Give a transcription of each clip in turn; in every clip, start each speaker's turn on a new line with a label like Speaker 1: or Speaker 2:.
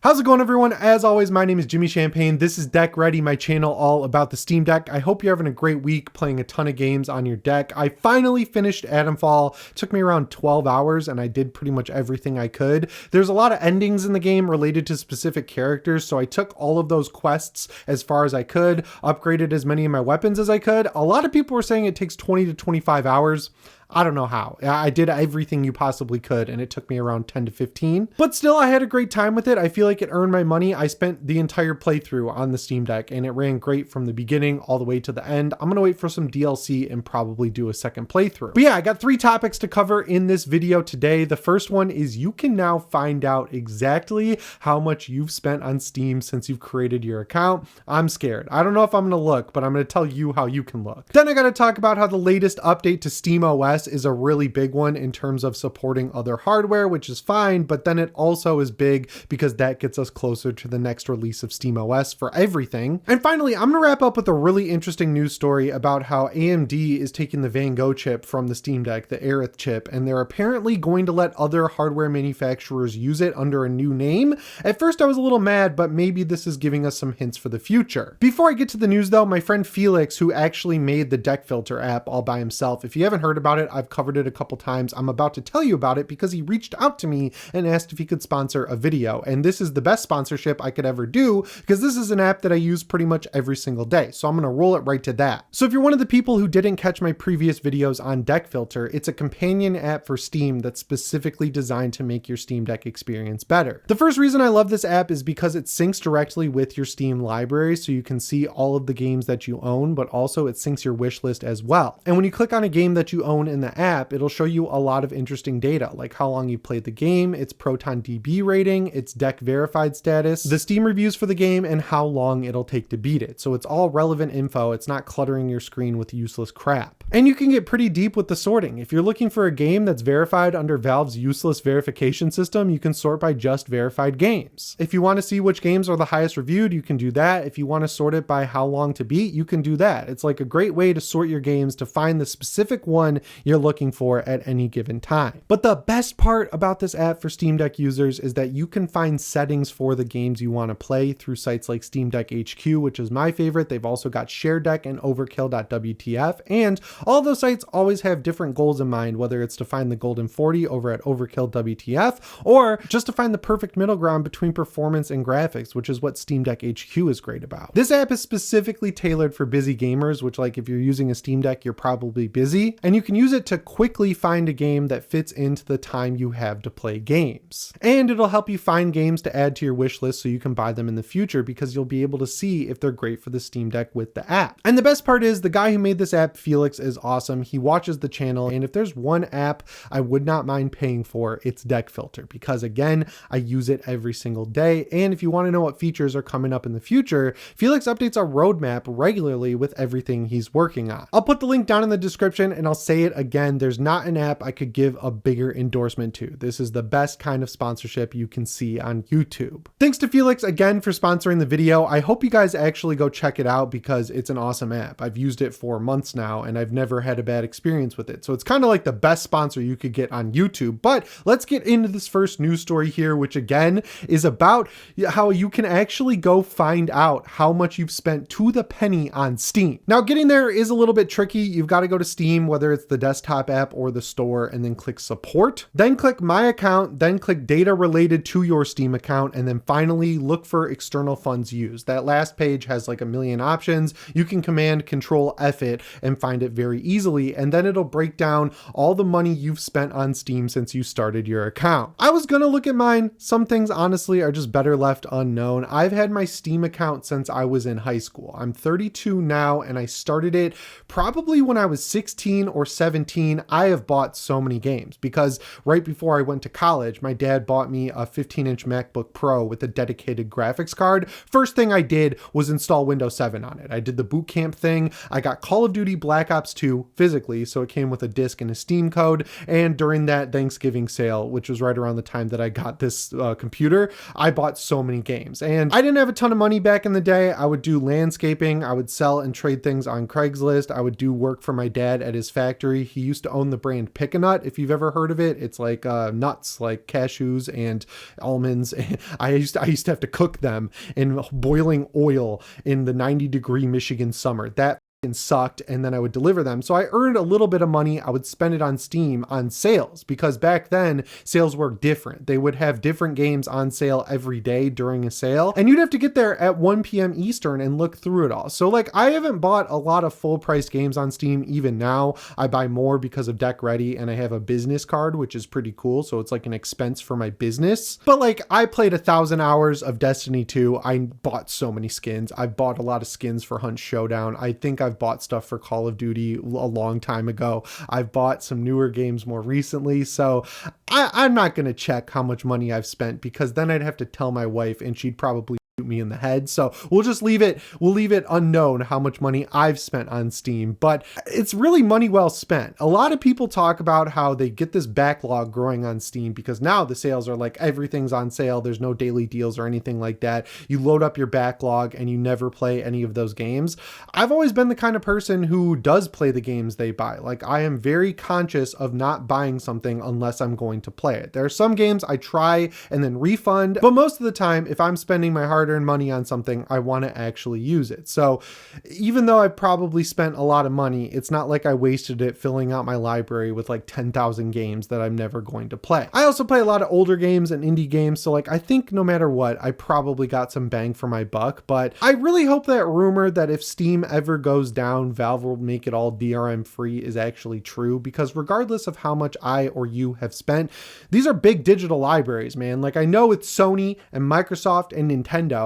Speaker 1: How's it going, everyone? As always, my name is Jimmy Champagne. This is Deck Ready, my channel all about the Steam Deck. I hope you're having a great week playing a ton of games on your deck. I finally finished Atomfall. It took me around 12 hours and I did pretty much everything I could. There's a lot of endings in the game related to specific characters, so I took all of those quests as far as I could, upgraded as many of my weapons as I could. A lot of people were saying it takes 20 to 25 hours. I don't know how. I did everything you possibly could and it took me around 10 to 15. But still, I had a great time with it. I feel like it earned my money. I spent the entire playthrough on the Steam Deck and it ran great from the beginning all the way to the end. I'm gonna wait for some DLC and probably do a second playthrough. But yeah, I got 3 topics to cover in this video today. The first one is you can now find out exactly how much you've spent on Steam since you've created your account. I'm scared. I don't know if I'm gonna look, but I'm gonna tell you how you can look. Then I gotta talk about how the latest update to SteamOS is a really big one in terms of supporting other hardware, which is fine, but then it also is big because that gets us closer to the next release of SteamOS for everything. And finally, I'm gonna wrap up with a really interesting news story about how AMD is taking the Van Gogh chip from the Steam Deck, the Aerith chip, and they're apparently going to let other hardware manufacturers use it under a new name. At first I was a little mad, but maybe this is giving us some hints for the future. Before I get to the news though, my friend Felix, who actually made the Deck Filter app all by himself, if you haven't heard about it, I've covered it a couple times. I'm about to tell you about it because he reached out to me and asked if he could sponsor a video. And this is the best sponsorship I could ever do because this is an app that I use pretty much every single day. So I'm going to roll it right to that. So if you're one of the people who didn't catch my previous videos on Deck Filter, it's a companion app for Steam that's specifically designed to make your Steam Deck experience better. The first reason I love this app is because it syncs directly with your Steam library, so you can see all of the games that you own, but also it syncs your wish list as well. And when you click on a game that you own in the app, it'll show you a lot of interesting data, like how long you played the game, its Proton DB rating, its deck verified status, the Steam reviews for the game, and how long it'll take to beat it. So it's all relevant info. It's not cluttering your screen with useless crap. And you can get pretty deep with the sorting. If you're looking for a game that's verified under Valve's useless verification system, you can sort by just verified games. If you want to see which games are the highest reviewed, you can do that. If you want to sort it by how long to beat, you can do that. It's like a great way to sort your games to find the specific one you're looking for at any given time. But the best part about this app for Steam Deck users is that you can find settings for the games you want to play through sites like Steam Deck HQ, which is my favorite. They've also got ShareDeck and Overkill.wtf, and all those sites always have different goals in mind, whether it's to find the golden 40 over at Overkill.wtf or just to find the perfect middle ground between performance and graphics, which is what Steam Deck HQ is great about. This app is specifically tailored for busy gamers, which, like, if you're using a Steam Deck, you're probably busy, and you can use it to quickly find a game that fits into the time you have to play games. And it'll help you find games to add to your wish list so you can buy them in the future, because you'll be able to see if they're great for the Steam Deck with the app. And the best part is the guy who made this app, Felix, is awesome. He watches the channel, and if there's one app I would not mind paying for, it's Deck Filter, because again, I use it every single day. And if you want to know what features are coming up in the future, Felix updates our roadmap regularly with everything he's working on. I'll put the link down in the description, and I'll say it again, there's not an app I could give a bigger endorsement to. This is the best kind of sponsorship you can see on YouTube. Thanks to Felix again for sponsoring the video. I hope you guys actually go check it out because it's an awesome app. I've used it for months now and I've never had a bad experience with it. So it's kind of like the best sponsor you could get on YouTube. But let's get into this first news story here, which again is about how you can actually go find out how much you've spent to the penny on Steam. Now, getting there is a little bit tricky. You've got to go to Steam, whether it's the desktop app or the store, and then click support, then click my account, then click data related to your Steam account, and then finally look for external funds used. That last page has like a million options. You can Command Control F it and find it very easily, and then it'll break down all the money you've spent on Steam since you started your account. I was gonna look at mine. Some things honestly are just better left unknown. I've had my Steam account since I was in high school. I'm 32 now, and I started it probably when I was 16 or 17. I have bought so many games because right before I went to college, my dad bought me a 15-inch MacBook Pro with a dedicated graphics card. First thing I did was install Windows 7 on it. I did the boot camp thing. I got Call of Duty Black Ops 2 physically, so it came with a disc and a Steam code. And during that Thanksgiving sale, which was right around the time that I got this computer, I bought so many games. And I didn't have a ton of money back in the day. I would do landscaping. I would sell and trade things on Craigslist. I would do work for my dad at his factory. He used to own the brand Pick-a-Nut, if you've ever heard of it. It's like nuts, like cashews and almonds. I used to have to cook them in boiling oil in the 90-degree Michigan summer. That sucked, and then I would deliver them. So I earned a little bit of money. I would spend it on Steam on sales, because back then sales were different. They would have different games on sale every day during a sale, and you'd have to get there at 1 p.m. Eastern and look through it all. So like, I haven't bought a lot of full price games on Steam. Even now I buy more because of Deck Ready, and I have a business card, which is pretty cool. So it's like an expense for my business. But like, I played 1,000 hours of Destiny 2. I bought so many skins. I've bought a lot of skins for Hunt Showdown. I think I've bought stuff for Call of Duty a long time ago. I've bought some newer games more recently. So I'm not going to check how much money I've spent, because then I'd have to tell my wife and she'd probably me in the head. So we'll leave it unknown how much money I've spent on Steam, but it's really money well spent. A lot of people talk about how they get this backlog growing on Steam because now the sales are like, everything's on sale. There's no daily deals or anything like that. You load up your backlog and you never play any of those games. I've always been the kind of person who does play the games they buy. Like, I am very conscious of not buying something unless I'm going to play it. There are some games I try and then refund, but most of the time, if I'm spending my hard-earned money on something, I want to actually use it. So even though I probably spent a lot of money, it's not like I wasted it filling out my library with like 10,000 games that I'm never going to play. I also play a lot of older games and indie games, so like, I think no matter what, I probably got some bang for my buck. But I really hope that rumor that if Steam ever goes down, Valve will make it all DRM free is actually true, because regardless of how much I or you have spent, these are big digital libraries, man. Like, I know it's Sony and Microsoft and Nintendo.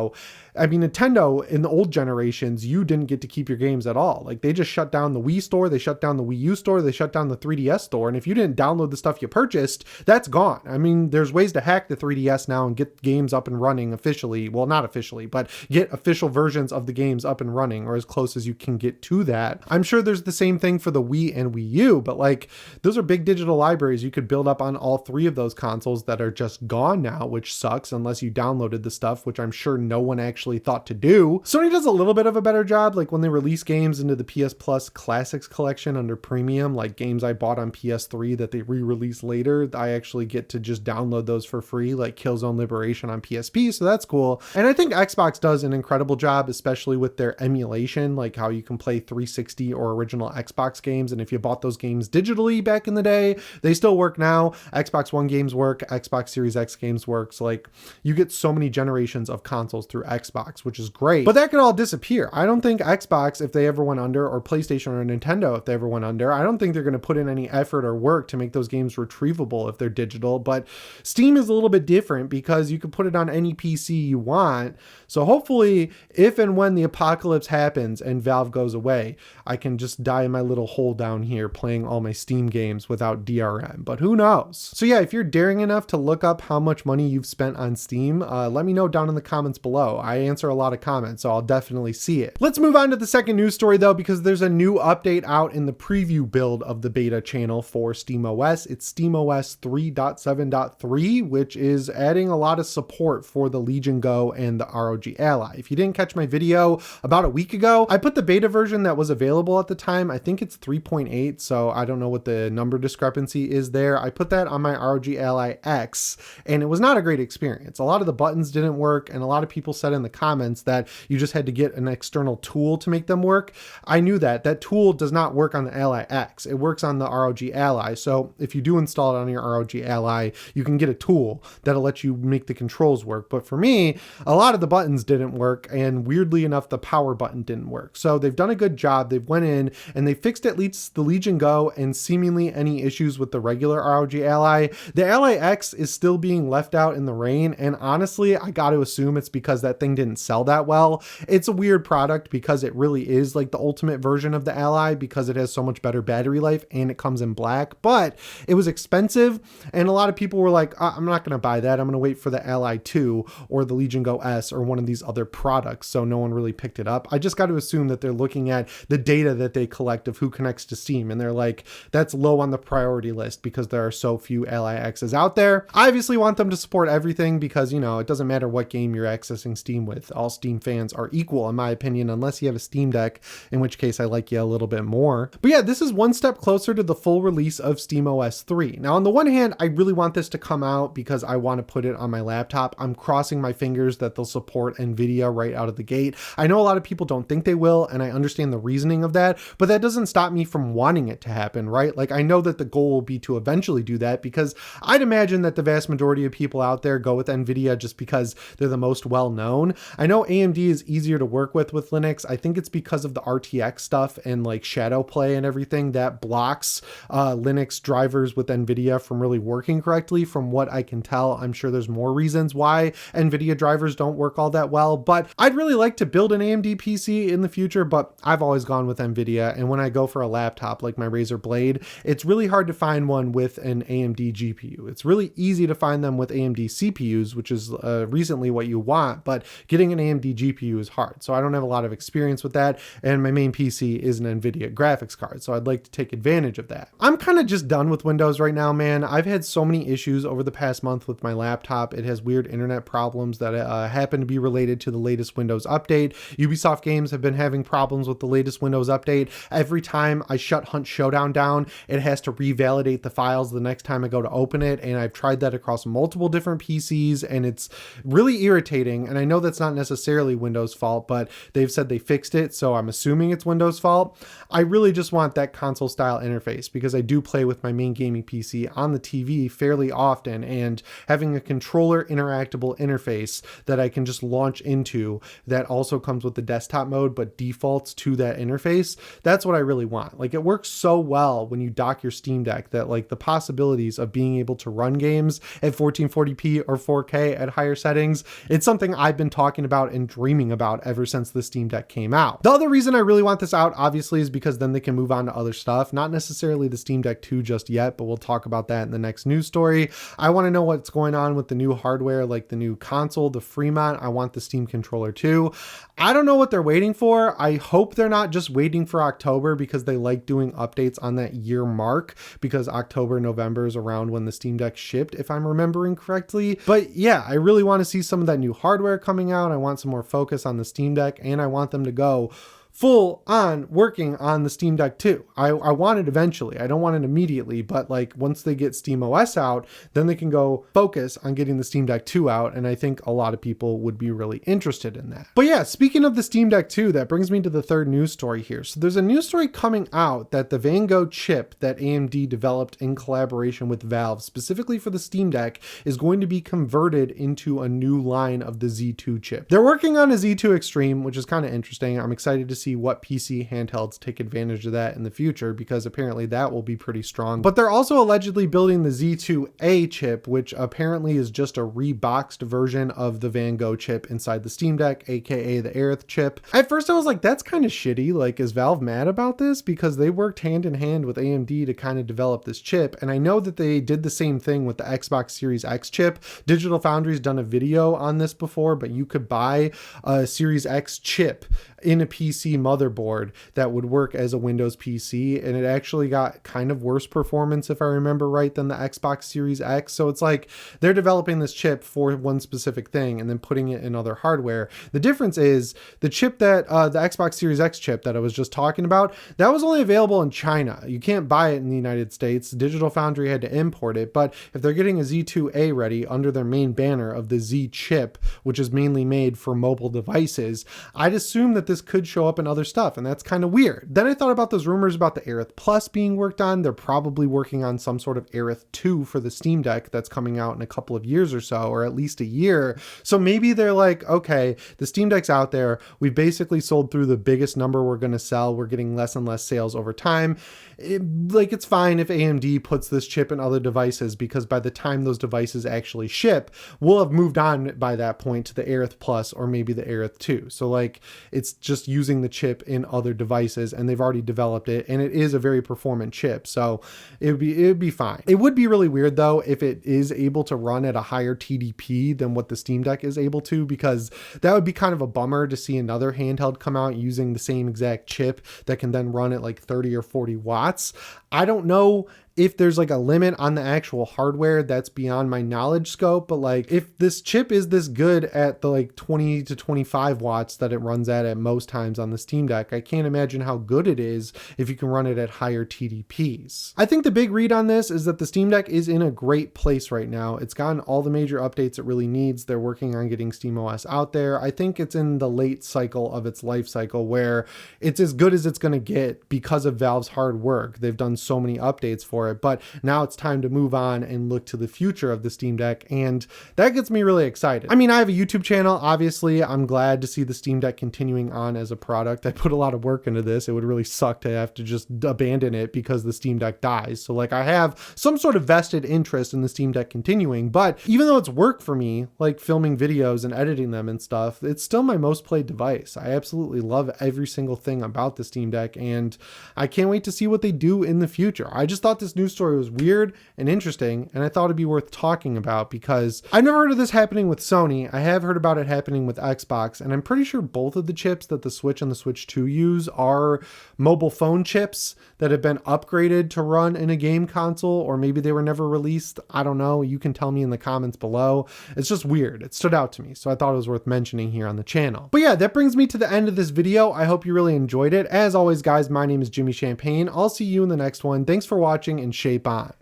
Speaker 1: I mean, Nintendo in the old generations, you didn't get to keep your games at all. Like, they just shut down the Wii store, they shut down the Wii U store, they shut down the 3DS store. And if you didn't download the stuff you purchased, that's gone. I mean, there's ways to hack the 3DS now and get games up and running officially. Well, not officially, but get official versions of the games up and running, or as close as you can get to that. I'm sure there's the same thing for the Wii and Wii U, but like, those are big digital libraries you could build up on all three of those consoles that are just gone now, which sucks unless you downloaded the stuff, which I'm sure no one actually thought to do. Sony does a little bit of a better job, like when they release games into the PS Plus Classics collection under premium, like games I bought on PS3 that they re-release later, I actually get to just download those for free, like Killzone Liberation on PSP, so that's cool. And I think Xbox does an incredible job, especially with their emulation, like how you can play 360 or original Xbox games, and if you bought those games digitally back in the day, they still work now. Xbox One games work, Xbox Series X games works. Like, you get so many generations of consoles through Xbox, which is great, but that could all disappear. I don't think Xbox, if they ever went under, or PlayStation or Nintendo, if they ever went under, I don't think they're going to put in any effort or work to make those games retrievable if they're digital. But Steam is a little bit different because you can put it on any PC you want. So hopefully, if and when the apocalypse happens and Valve goes away, I can just die in my little hole down here playing all my Steam games without DRM, but who knows? So yeah, if you're daring enough to look up how much money you've spent on Steam, let me know down in the comments below. I answer a lot of comments, so I'll definitely see it. Let's move on to the second news story though, because there's a new update out in the preview build of the beta channel for SteamOS. It's SteamOS 3.7.3, which is adding a lot of support for the Legion Go and the ROG Ally. If you didn't catch my video about a week ago, I put the beta version that was available at the time. I think it's 3.8, so I don't know what the number discrepancy is there. I put that on my ROG Ally X, and it was not a great experience. A lot of the buttons didn't work, and a lot of people said in the comments that you just had to get an external tool to make them work. I knew that. That tool does not work on the Ally X. It works on the ROG Ally. So if you do install it on your ROG Ally, you can get a tool that'll let you make the controls work. But for me, a lot of the buttons didn't work, and weirdly enough, the power button didn't work. So they've done a good job. They've went in and they fixed at least the Legion Go and seemingly any issues with the regular ROG Ally. The Ally X is still being left out in the rain, and honestly, I got to assume it's because that thing didn't sell that well. It's a weird product because it really is like the ultimate version of the Ally because it has so much better battery life and it comes in black, but it was expensive, and a lot of people were like, I'm not going to buy that. I'm going to wait for the Ally 2 or the Legion Go S or one of these other products, so no one really picked it up. I just got to assume that they're looking at the data that they collect of who connects to Steam, and they're like, that's low on the priority list because there are so few Ally X's out there. I obviously want them to support everything because, you know, it doesn't matter what game you're accessing accessing Steam with. All Steam fans are equal, in my opinion, unless you have a Steam Deck, in which case I like you a little bit more. But yeah, this is one step closer to the full release of SteamOS 3. Now, on the one hand, I really want this to come out because I want to put it on my laptop. I'm crossing my fingers that they'll support NVIDIA right out of the gate. I know a lot of people don't think they will, and I understand the reasoning of that, but that doesn't stop me from wanting it to happen, right? Like, I know that the goal will be to eventually do that, because I'd imagine that the vast majority of people out there go with NVIDIA just because they're the most well-known. I know AMD is easier to work with Linux. I think it's because of the RTX stuff and like shadow play and everything that blocks Linux drivers with NVIDIA from really working correctly. From what I can tell, I'm sure there's more reasons why NVIDIA drivers don't work all that well, but I'd really like to build an AMD PC in the future, but I've always gone with NVIDIA. And when I go for a laptop like my Razer Blade, it's really hard to find one with an AMD GPU. It's really easy to find them with AMD CPUs, which is recently what you want, but getting an AMD GPU is hard. So I don't have a lot of experience with that, and my main PC is an NVIDIA graphics card, so I'd like to take advantage of that. I'm kind of just done with Windows right now, man. I've had so many issues over the past month with my laptop. It has weird internet problems that happen to be related to the latest Windows update. Ubisoft games have been having problems with the latest Windows update. Every time I shut Hunt Showdown down, it has to revalidate the files the next time I go to open it, and I've tried that across multiple different PCs, and it's really irritating. And I know that's not necessarily Windows' fault, but they've said they fixed it, so I'm assuming it's Windows' fault. I really just want that console style interface because I do play with my main gaming PC on the TV fairly often, and having a controller interactable interface that I can just launch into that also comes with the desktop mode but defaults to that interface, that's what I really want. Like, it works so well when you dock your Steam Deck that like the possibilities of being able to run games at 1440p or 4K at higher settings, it's something I've been talking about and dreaming about ever since the Steam Deck came out. The other reason I really want this out, obviously, is because then they can move on to other stuff. Not necessarily the Steam Deck 2 just yet, but we'll talk about that in the next news story. I want to know what's going on with the new hardware, like the new console, the Fremont. I want the Steam controller too. I don't know what they're waiting for. I hope they're not just waiting for October, because they like doing updates on that year mark, because October, November is around when the Steam Deck shipped, if I'm remembering correctly. But yeah, I really want to see some of that new hardware coming out. I want some more focus on the Steam Deck, and I want them to go full on working on the Steam Deck 2. I want it eventually. I don't want it immediately, but like once they get SteamOS out, then they can go focus on getting the Steam Deck 2 out, and I think a lot of people would be really interested in that. But yeah, speaking of the Steam Deck 2, that brings me to the third news story here. So there's a news story coming out that the Van Gogh chip that AMD developed in collaboration with Valve specifically for the Steam Deck is going to be converted into a new line of the Z2 chip. They're working on a Z2 Extreme, which is kind of interesting. I'm excited to see what PC handhelds take advantage of that in the future, because apparently that will be pretty strong. But they're also allegedly building the Z2A chip, which apparently is just a reboxed version of the Van Gogh chip inside the Steam Deck, aka the Aerith chip. At first I was like, that's kind of shitty. Like, is Valve mad about this? Because they worked hand in hand with AMD to kind of develop this chip. And I know that they did the same thing with the Xbox Series X chip. Digital Foundry's done a video on this before, but you could buy a Series X chip in a PC motherboard that would work as a Windows PC, and it actually got kind of worse performance, if I remember right, than the Xbox Series X. So it's like they're developing this chip for one specific thing and then putting it in other hardware. The difference is the chip that the Xbox Series X chip that I was just talking about, that was only available in China. You can't buy it in the United States. Digital Foundry had to import it, but if they're getting a Z2A ready under their main banner of the Z chip, which is mainly made for mobile devices, I'd assume that this could show up in other stuff, and that's kind of weird. Then I thought about those rumors about the Aerith Plus being worked on. They're probably working on some sort of Aerith 2 for the Steam Deck that's coming out in a couple of years or so, or at least a year. So maybe they're like, okay, the Steam Deck's out there. We've basically sold through the biggest number we're going to sell. We're getting less and less sales over time. It's fine if AMD puts this chip in other devices, because by the time those devices actually ship, we'll have moved on by that point to the Aerith Plus or maybe the Aerith 2. So like, it's just using the chip in other devices, and they've already developed it, and it is a very performant chip, so it'd be fine. It would be really weird though if it is able to run at a higher TDP than what the Steam Deck is able to, because that would be kind of a bummer to see another handheld come out using the same exact chip that can then run at like 30 or 40 watts. I don't know if there's like a limit on the actual hardware, that's beyond my knowledge scope. But like, if this chip is this good at the like 20 to 25 watts that it runs at most times on the Steam Deck, I can't imagine how good it is if you can run it at higher TDPs. I think the big read on this is that the Steam Deck is in a great place right now. It's gotten all the major updates it really needs. They're working on getting SteamOS out there. I think it's in the late cycle of its life cycle where it's as good as it's going to get because of Valve's hard work. They've done so many updates for it, but now it's time to move on and look to the future of the Steam Deck, and that gets me really excited. I mean, I have a YouTube channel. Obviously, I'm glad to see the Steam Deck continuing on as a product. I put a lot of work into this. It would really suck to have to just abandon it because the Steam Deck dies. So like, I have some sort of vested interest in the Steam Deck continuing, but even though it's work for me, like filming videos and editing them and stuff, it's still my most played device. I absolutely love every single thing about the Steam Deck, and I can't wait to see what they do in the future. I just thought this news story was weird and interesting, and I thought it'd be worth talking about because I've never heard of this happening with Sony. I have heard about it happening with Xbox, and I'm pretty sure both of the chips that the Switch and the Switch 2 use are mobile phone chips that have been upgraded to run in a game console, or maybe they were never released. I don't know. You can tell me in the comments below. It's just weird. It stood out to me, so I thought it was worth mentioning here on the channel. But yeah, that brings me to the end of this video. I hope you really enjoyed it. As always, guys, my name is Jimmy Champagne. I'll see you in the next one. Thanks for watching, and shape on.